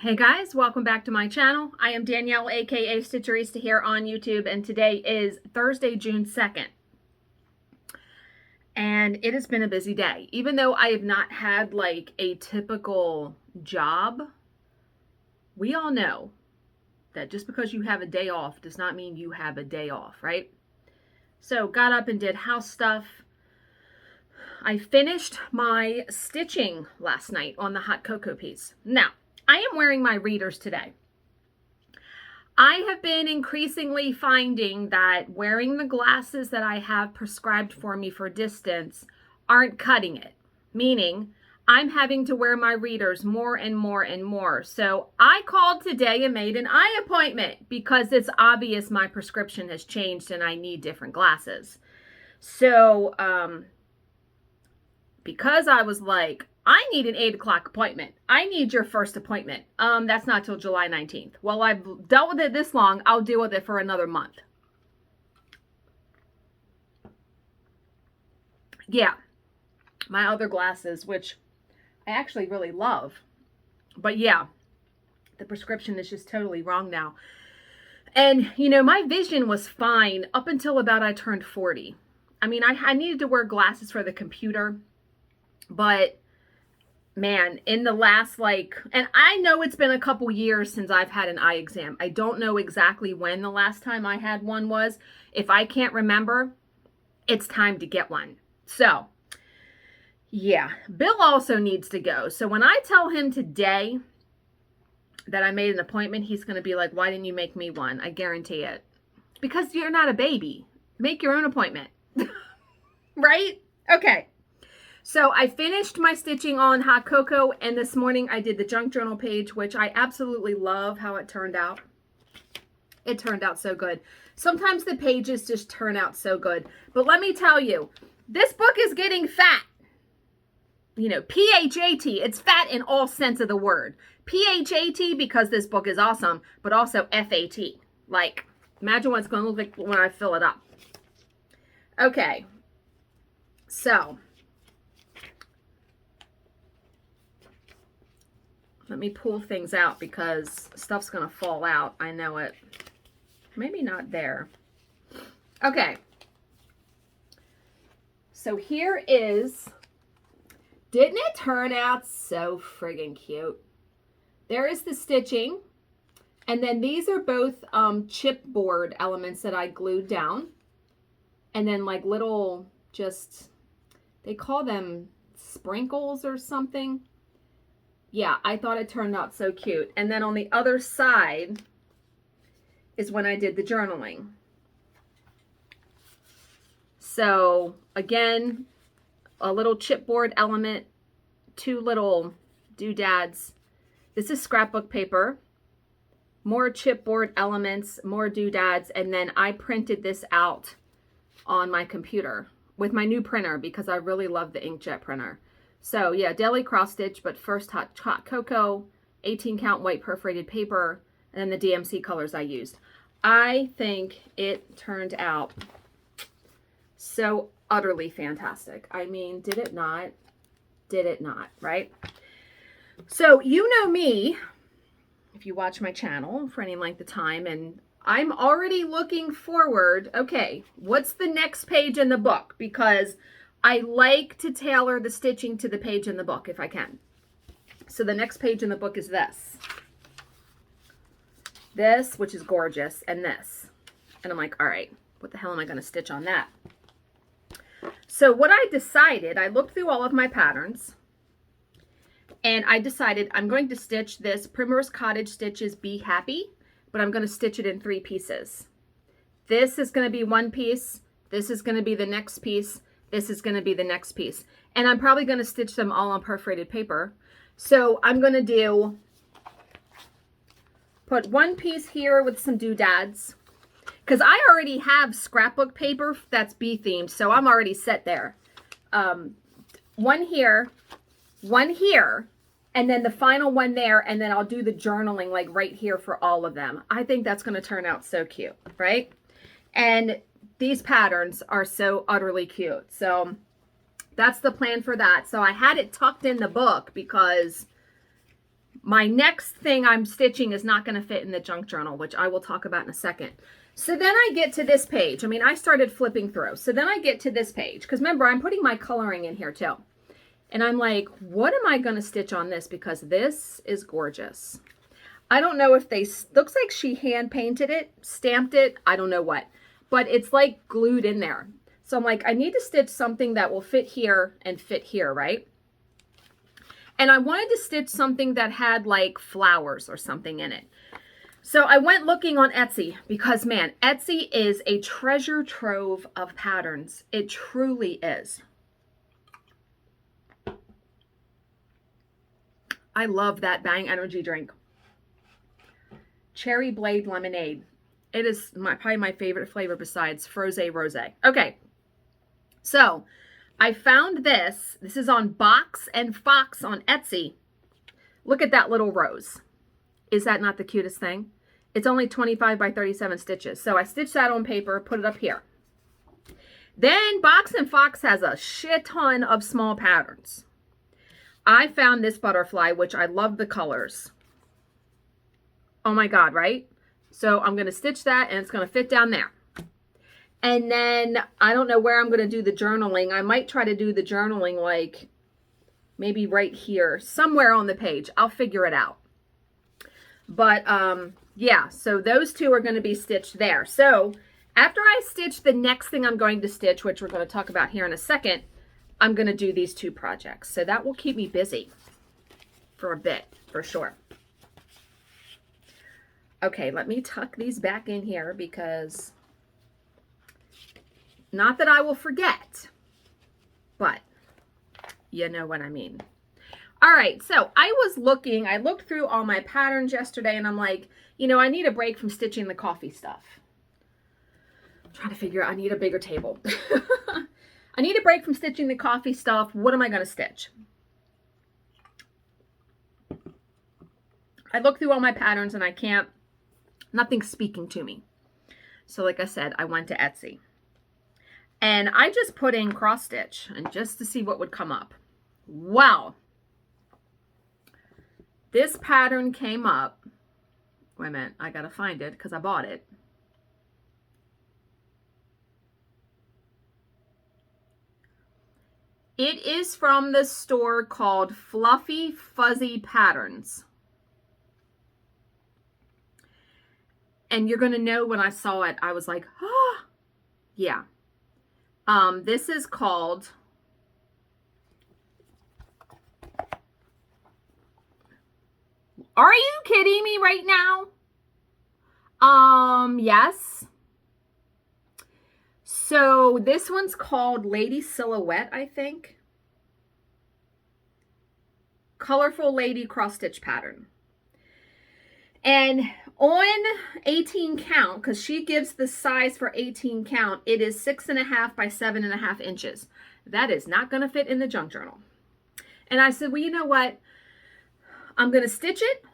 Hey guys, welcome back to my channel. I am Danielle, aka Stitcherista, here on YouTube, and today is Thursday, June 2nd. And it has been a busy day. Even though I have not had like a typical job, we all know that just because you have a day off does not mean you have a day off, right? So got up and did house stuff. I finished my stitching last night on the hot cocoa piece. Now, I am wearing my readers today. I have been increasingly finding that wearing the glasses that I have prescribed for me for distance aren't cutting it. Meaning, I'm having to wear my readers more and more and more. So I called today and made an eye appointment because it's obvious my prescription has changed and I need different glasses. So, because I was like, I need an 8 o'clock appointment. I need your first appointment. That's not till July 19th. Well, I've dealt with it this long. I'll deal with it for another month. Yeah. My other glasses, which I actually really love. But yeah, the prescription is just totally wrong now. And, you know, my vision was fine up until about I turned 40. I mean, I needed to wear glasses for the computer. But man, in the last and I know it's been a couple years since I've had an eye exam. I don't know exactly when the last time I had one was. If I can't remember, it's time to get one. So, yeah, Bill also needs to go. So when I tell him today that I made an appointment, he's going to be like, why didn't you make me one? I guarantee it. Because you're not a baby. Make your own appointment. Right? Okay. So I finished my stitching on hot cocoa, and this morning I did the junk journal page, which I absolutely love how it turned out. It turned out so good. Sometimes the pages just turn out so good. But let me tell you, this book is getting fat. You know, P-H-A-T. It's fat in all sense of the word. P-H-A-T because this book is awesome, but also F-A-T. Like, imagine what it's going to look like when I fill it up. Okay. So let me pull things out because stuff's going to fall out. I know it. Maybe not there. Okay. So here is, didn't it turn out so friggin' cute? There is the stitching. And then these are both chipboard elements that I glued down. And then like little they call them sprinkles or something. Yeah, I thought it turned out so cute. And then on the other side is when I did the journaling. So again, a little chipboard element, 2 little doodads. This is scrapbook paper, more chipboard elements, more doodads, and then I printed this out on my computer with my new printer because I really love the inkjet printer. So yeah, daily cross stitch, but first hot cocoa, 18 count white perforated paper, and then the DMC colors I used. I think it turned out so utterly fantastic. I mean, did it not? Did it not, right? So you know me, if you watch my channel for any length of time, and I'm already looking forward, okay, what's the next page in the book? Because I like to tailor the stitching to the page in the book if I can. So the next page in the book is this. This, which is gorgeous, and this. And I'm like, all right, what the hell am I going to stitch on that? So what I decided, I looked through all of my patterns, and I decided I'm going to stitch this Primrose Cottage Stitches Be Happy, but I'm going to stitch it in 3 pieces. This is going to be 1 piece. This is going to be the next piece. This is going to be the next piece. And I'm probably going to stitch them all on perforated paper. So I'm going to put 1 piece here with some doodads. Because I already have scrapbook paper that's bee themed. So I'm already set there. 1 here, 1 here, and then the final one there. And then I'll do the journaling like right here for all of them. I think that's going to turn out so cute, right? And these patterns are so utterly cute. So that's the plan for that. So I had it tucked in the book because my next thing I'm stitching is not going to fit in the junk journal, which I will talk about in a second. So then I get to this page. I mean, I started flipping through. So then I get to this page, because remember, I'm putting my coloring in here too. And I'm like, what am I going to stitch on this? Because this is gorgeous. I don't know if looks like she hand painted it, stamped it, I don't know what. But it's like glued in there. So I'm like, I need to stitch something that will fit here and fit here, right? And I wanted to stitch something that had like flowers or something in it. So I went looking on Etsy because, man, Etsy is a treasure trove of patterns. It truly is. I love that Bang energy drink. Cherry Blade Lemonade. It is probably my favorite flavor besides Frosé Rosé. Okay, so I found this. This is on Box and Fox on Etsy. Look at that little rose. Is that not the cutest thing? It's only 25 by 37 stitches. So I stitched that on paper, put it up here. Then Box and Fox has a shit ton of small patterns. I found this butterfly, which I love the colors. Oh my God, right? So I'm going to stitch that and it's going to fit down there. And then I don't know where I'm going to do the journaling. I might try to do the journaling like maybe right here, somewhere on the page. I'll figure it out. But yeah, so those two are going to be stitched there. So after I stitch the next thing I'm going to stitch, which we're going to talk about here in a second, I'm going to do these two projects. So that will keep me busy for a bit, for sure. Okay, let me tuck these back in here because not that I will forget, but you know what I mean. All right, so I looked through all my patterns yesterday and I'm like, you know, I need a break from stitching the coffee stuff. I'm trying to figure out, I need a bigger table. I need a break from stitching the coffee stuff. What am I going to stitch? I looked through all my patterns and I can't, nothing's speaking to me. So like I said, I went to Etsy. And I just put in cross stitch and just to see what would come up. Wow. This pattern came up. Wait a minute, I gotta find it because I bought it. It is from the store called Fluffy Fuzzy Patterns. And you're gonna know when I saw it, I was like, oh, yeah. This is called Are you kidding me right now? Yes. So this one's called Lady Silhouette, I think. Colorful Lady Cross Stitch Pattern. And on 18 count, because she gives the size for 18 count, it is 6.5 by 7.5 inches. That is not going to fit in the junk journal. And I said, well, you know what? I'm going to stitch it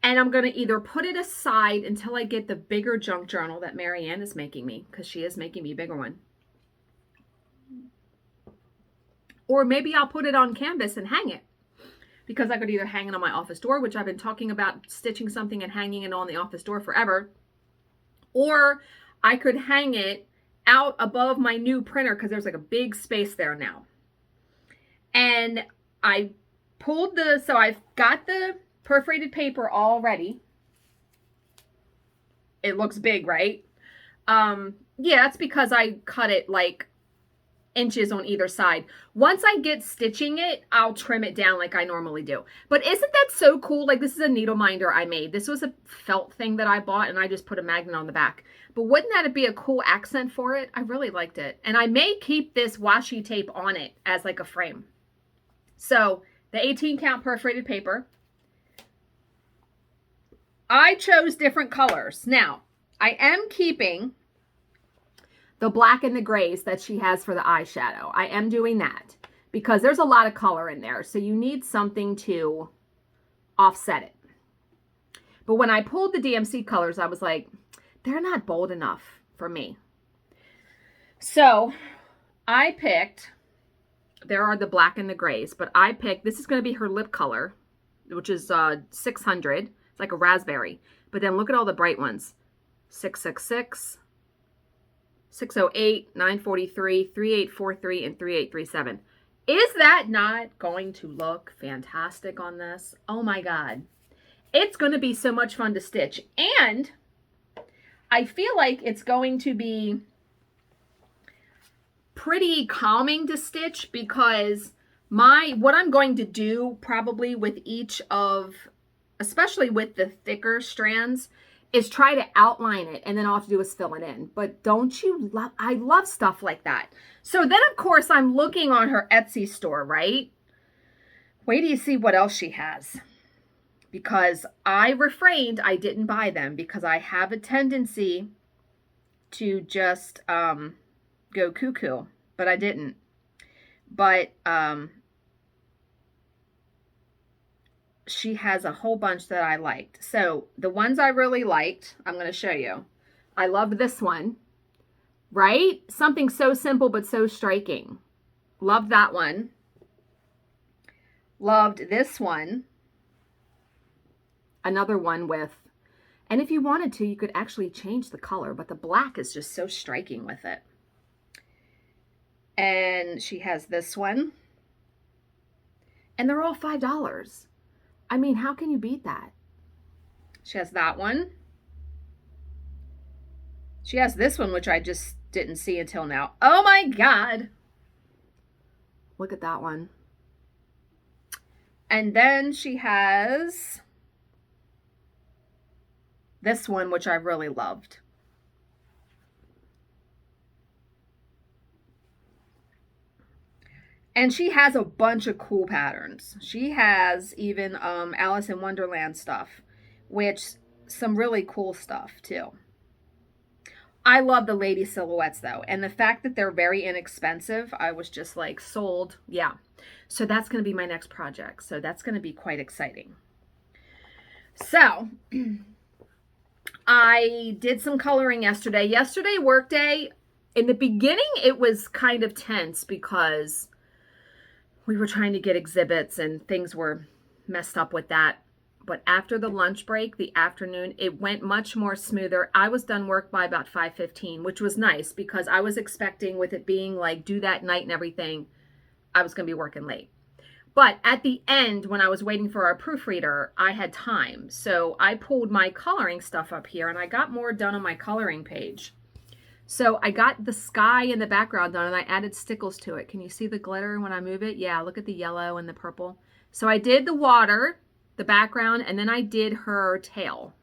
and I'm going to either put it aside until I get the bigger junk journal that Marianne is making me, because she is making me a bigger one. Or maybe I'll put it on canvas and hang it, because I could either hang it on my office door, which I've been talking about stitching something and hanging it on the office door forever. Or I could hang it out above my new printer because there's like a big space there now. And I pulled so I've got the perforated paper all ready. It looks big, right? Yeah, that's because I cut it like inches on either side. Once I get stitching it, I'll trim it down like I normally do. But isn't that so cool? Like, this is a needle minder I made. This was a felt thing that I bought and I just put a magnet on the back. But wouldn't that be a cool accent for it? I really liked it. And I may keep this washi tape on it as like a frame. So the 18 count perforated paper. I chose different colors. Now, I am keeping the black and the grays that she has for the eyeshadow. I am doing that because there's a lot of color in there. So you need something to offset it. But when I pulled the DMC colors, I was like, they're not bold enough for me. So I picked, there are the black and the grays, but I picked, this is going to be her lip color. which is 600. It's like a raspberry. But then look at all the bright ones. 666, 608, 943, 3843, and 3837. Is that not going to look fantastic on this? Oh my God. It's going to be so much fun to stitch. And I feel like it's going to be pretty calming to stitch, because what I'm going to do probably with each of, especially with the thicker strands, is try to outline it, and then all I have to do is fill it in. But don't you love, I love stuff like that. So then of course I'm looking on her Etsy store, right? Wait till you see what else she has. Because I refrained, I didn't buy them because I have a tendency to just go cuckoo, but I didn't. But she has a whole bunch that I liked. So the ones I really liked, I'm going to show you. I loved this one, right? Something so simple but so striking. Loved that one. Loved this one. Another one with, and if you wanted to, you could actually change the color, but the black is just so striking with it. And she has this one. And they're all $5. I mean, how can you beat that? She has that one. She has this one, which I just didn't see until now. Oh my God. Look at that one. And then she has this one, which I really loved. And she has a bunch of cool patterns. She has even Alice in Wonderland stuff, which some really cool stuff too. I love the lady silhouettes though. And the fact that they're very inexpensive, I was just like sold. Yeah. So that's going to be my next project. So that's going to be quite exciting. So I did some coloring yesterday. Yesterday, workday, in the beginning, it was kind of tense because we were trying to get exhibits and things were messed up with that. But after the lunch break, the afternoon, it went much more smoother. I was done work by about 5:15, which was nice because I was expecting, with it being like due that night and everything, I was going to be working late. But at the end, when I was waiting for our proofreader, I had time. So I pulled my coloring stuff up here and I got more done on my coloring page. So I got the sky in the background done and I added stickles to it. Can you see the glitter when I move it? Yeah, look at the yellow and the purple. So I did the water, the background, and then I did her tail.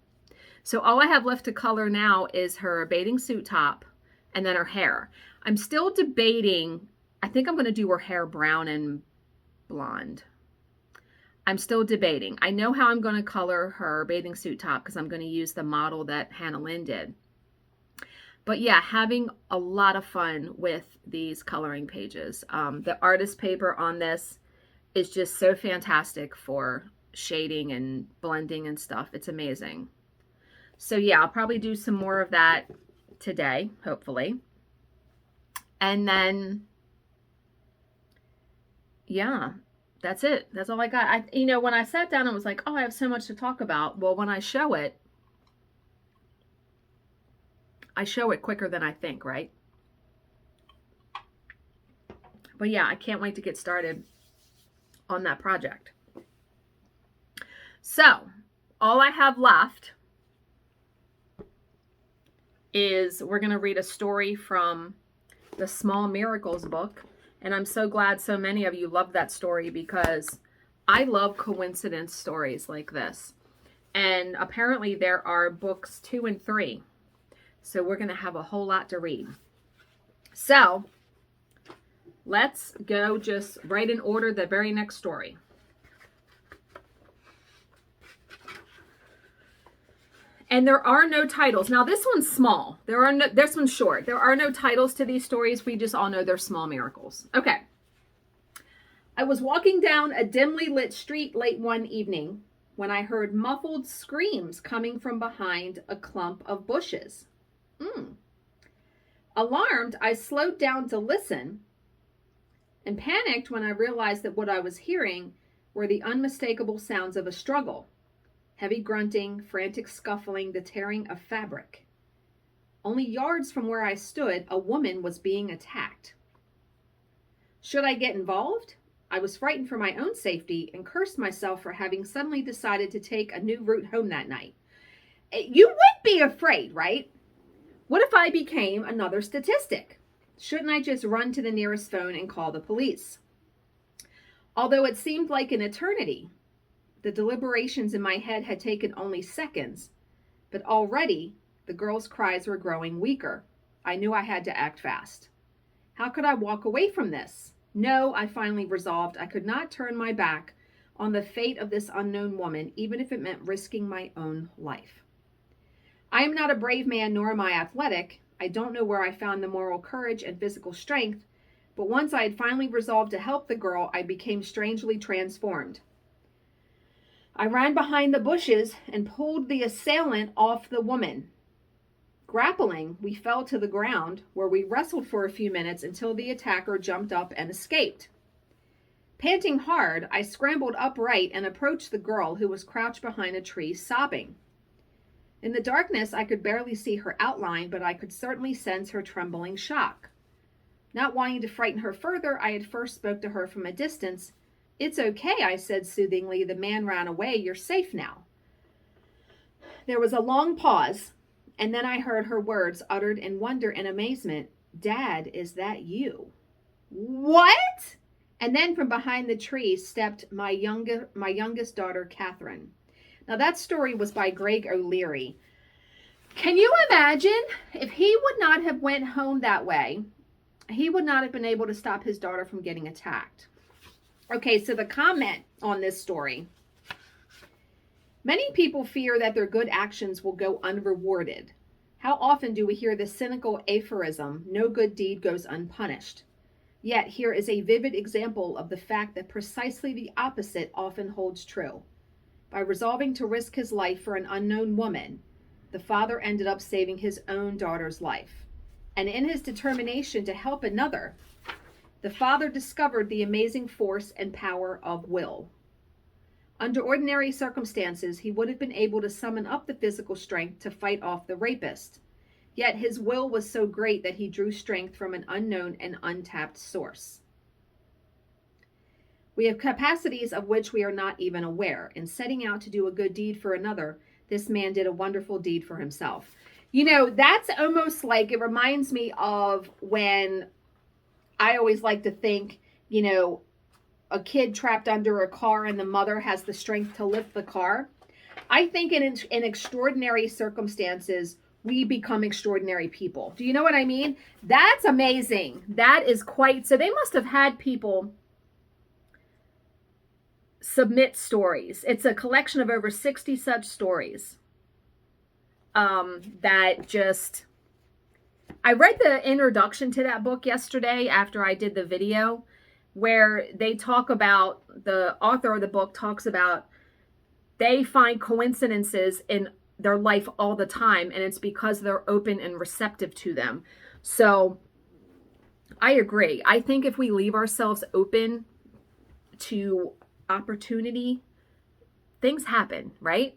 So all I have left to color now is her bathing suit top and then her hair. I'm still debating. I think I'm going to do her hair brown and blonde. I'm still debating. I know how I'm going to color her bathing suit top because I'm going to use the model that Hannah Lynn did. But yeah, having a lot of fun with these coloring pages. The artist paper on this is just so fantastic for shading and blending and stuff. It's amazing. So yeah, I'll probably do some more of that today, hopefully. And then, yeah, that's it. That's all I got. You know, when I sat down and was like, oh, I have so much to talk about. Well, when I show it quicker than I think, right? But yeah, I can't wait to get started on that project. So, all I have left is we're going to read a story from the Small Miracles book. And I'm so glad so many of you love that story because I love coincidence stories like this. And apparently there are books 2 and 3. So we're going to have a whole lot to read. So let's go just right in order the very next story. And there are no titles. Now this one's small. This one's short. There are no titles to these stories. We just all know they're small miracles. Okay. I was walking down a dimly lit street late one evening when I heard muffled screams coming from behind a clump of bushes. Alarmed, I slowed down to listen and panicked when I realized that what I was hearing were the unmistakable sounds of a struggle. Heavy grunting, frantic scuffling, the tearing of fabric. Only yards from where I stood, a woman was being attacked. Should I get involved? I was frightened for my own safety and cursed myself for having suddenly decided to take a new route home that night. You would be afraid, right? What if I became another statistic? Shouldn't I just run to the nearest phone and call the police? Although it seemed like an eternity, the deliberations in my head had taken only seconds, but already the girl's cries were growing weaker. I knew I had to act fast. How could I walk away from this? No, I finally resolved I could not turn my back on the fate of this unknown woman, even if it meant risking my own life. I am not a brave man, nor am I athletic. I don't know where I found the moral courage and physical strength, but once I had finally resolved to help the girl, I became strangely transformed. I ran behind the bushes and pulled the assailant off the woman. Grappling, we fell to the ground, where we wrestled for a few minutes until the attacker jumped up and escaped. Panting hard, I scrambled upright and approached the girl, who was crouched behind a tree, sobbing. In the darkness, I could barely see her outline, but I could certainly sense her trembling shock. Not wanting to frighten her further, I had first spoke to her from a distance. "It's okay," I said soothingly. "The man ran away. You're safe now." There was a long pause, and then I heard her words uttered in wonder and amazement. "Dad, is that you?" "What?" And then from behind the tree stepped my youngest daughter, Catherine. Now that story was by Greg O'Leary. Can you imagine if he would not have went home that way? He would not have been able to stop his daughter from getting attacked. Okay, so the comment on this story. Many people fear that their good actions will go unrewarded. How often do we hear the cynical aphorism, "No good deed goes unpunished"? Yet here is a vivid example of the fact that precisely the opposite often holds true. By resolving to risk his life for an unknown woman, the father ended up saving his own daughter's life. And in his determination to help another, the father discovered the amazing force and power of will. Under ordinary circumstances, he would have been able to summon up the physical strength to fight off the rapist. Yet his will was so great that he drew strength from an unknown and untapped source. We have capacities of which we are not even aware. In setting out to do a good deed for another, this man did a wonderful deed for himself. You know, that's almost like, it reminds me of when I always like to think, you know, a kid trapped under a car and the mother has the strength to lift the car. I think in extraordinary circumstances, we become extraordinary people. Do you know what I mean? That's amazing. That is quite, so they must have had people submit stories. It's a collection of over 60 such stories that just, I read the introduction to that book yesterday after I did the video, where they talk about, the author of the book talks about, they find coincidences in their life all the time, and it's because they're open and receptive to them. So I agree. I think if we leave ourselves open to opportunity, things happen, right?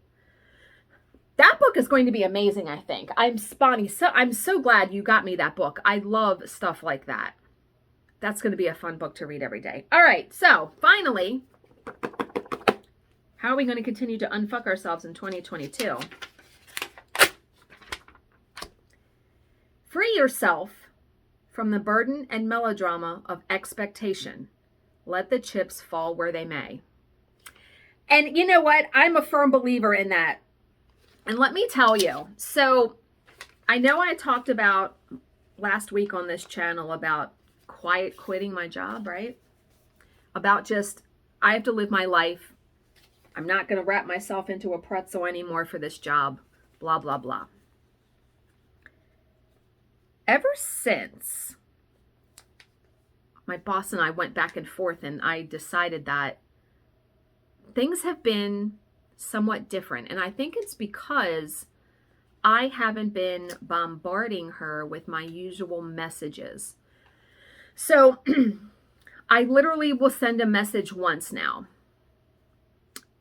That book is going to be amazing, I think. I'm so glad you got me that book. I love stuff like that. That's going to be a fun book to read every day. All right, so finally, how are we going to continue to unfuck ourselves in 2022? Free yourself from the burden and melodrama of expectation. Let the chips fall where they may. And you know what? I'm a firm believer in that. And let me tell you, so I know I talked about last week on this channel about quiet quitting my job, right? About just, I have to live my life. I'm not going to wrap myself into a pretzel anymore for this job, blah, blah, blah. Ever since my boss and I went back and forth and I decided that things have been somewhat different. And I think it's because I haven't been bombarding her with my usual messages. So I literally will send a message once now.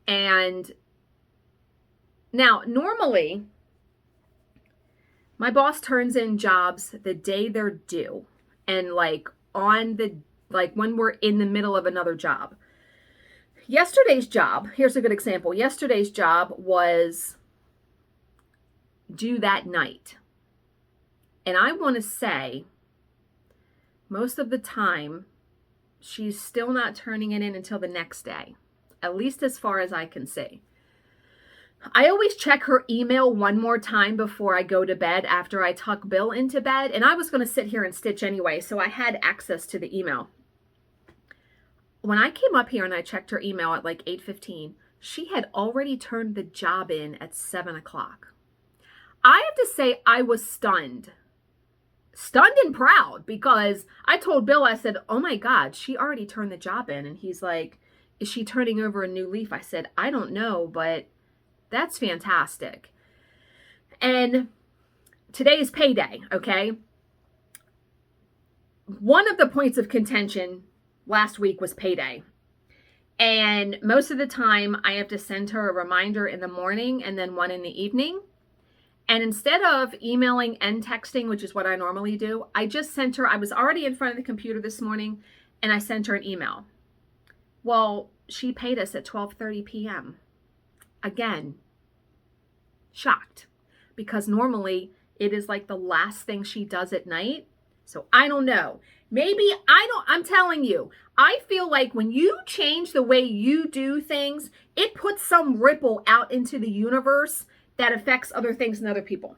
And now, normally, my boss turns in jobs the day they're due, and like when we're in the middle of another job. Yesterday's job, here's a good example. Yesterday's job was due that night. And I want to say most of the time, she's still not turning it in until the next day, at least as far as I can see. I always check her email one more time before I go to bed after I tuck Bill into bed. And I was going to sit here and stitch anyway, so I had access to the email. When I came up here and I checked her email at like 8:15, she had already turned the job in at 7 o'clock. I have to say I was stunned and proud, because I told Bill, I said, oh my God, she already turned the job in. And he's like, is she turning over a new leaf? I said, I don't know, but that's fantastic. And today is payday, okay? One of the points of contention last week was payday. And most of the time I have to send her a reminder in the morning and then one in the evening. And instead of emailing and texting, which is what I normally do, I just sent her, I was already in front of the computer this morning, and I sent her an email. Well, she paid us at 12:30 p.m. Again, shocked, because normally it is like the last thing she does at night. So I don't know. Maybe I'm telling you, I feel like when you change the way you do things, it puts some ripple out into the universe that affects other things and other people.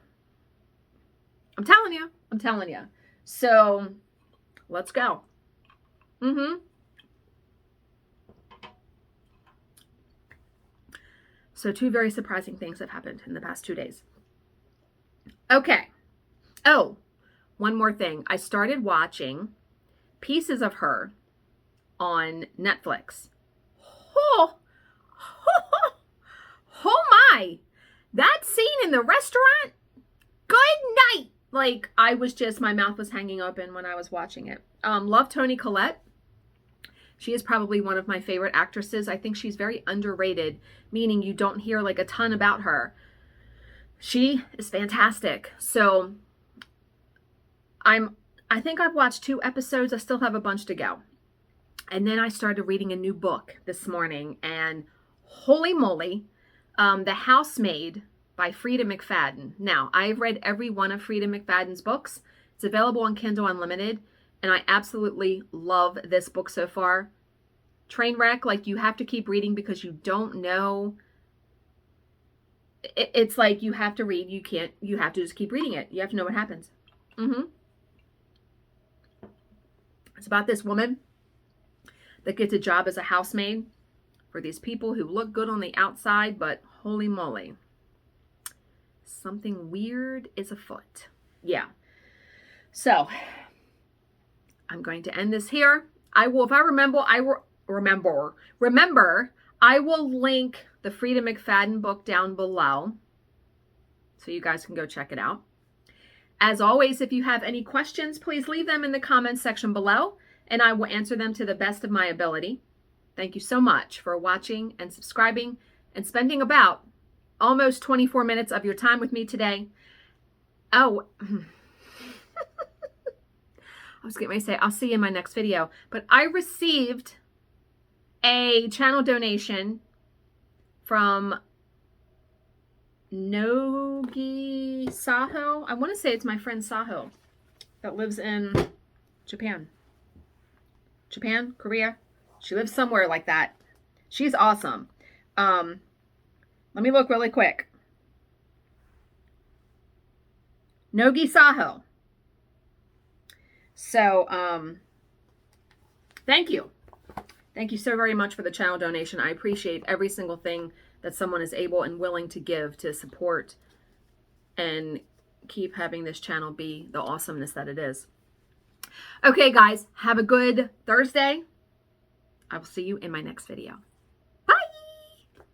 I'm telling you. So let's go. So 2 very surprising things have happened in the past 2 days. Okay. Oh, one more thing. I started watching pieces of her on Netflix. Oh my. That scene in the restaurant, good night. Like, I was just, my mouth was hanging open when I was watching it. Love Toni Collette. She is probably one of my favorite actresses. I think she's very underrated, meaning you don't hear like a ton about her. She is fantastic. So I think I've watched 2 episodes. I still have a bunch to go. And then I started reading a new book this morning, and holy moly, The Housemaid by Frida McFadden. Now, I've read every one of Frida McFadden's books. It's available on Kindle Unlimited, and I absolutely love this book so far. Train wreck, like you have to keep reading because you don't know. It's like you have to read. You have to just keep reading it. You have to know what happens. It's about this woman that gets a job as a housemaid for these people who look good on the outside, but holy moly, something weird is afoot. Yeah. So I'm going to end this here. I will, if I remember, I will link the Frida McFadden book down below so you guys can go check it out. As always, if you have any questions, please leave them in the comments section below, and I will answer them to the best of my ability. Thank you so much for watching and subscribing and spending about almost 24 minutes of your time with me today. Oh, I was getting ready to say, I'll see you in my next video. But I received a channel donation from Nogi Saho. I want to say it's my friend Saho that lives in Japan, Korea. She lives somewhere like that. She's awesome. Let me look really quick. Nogi Saho. So, thank you. Thank you so very much for the channel donation. I appreciate every single thing that someone is able and willing to give to support and keep having this channel be the awesomeness that it is. Okay, guys, have a good Thursday. I will see you in my next video.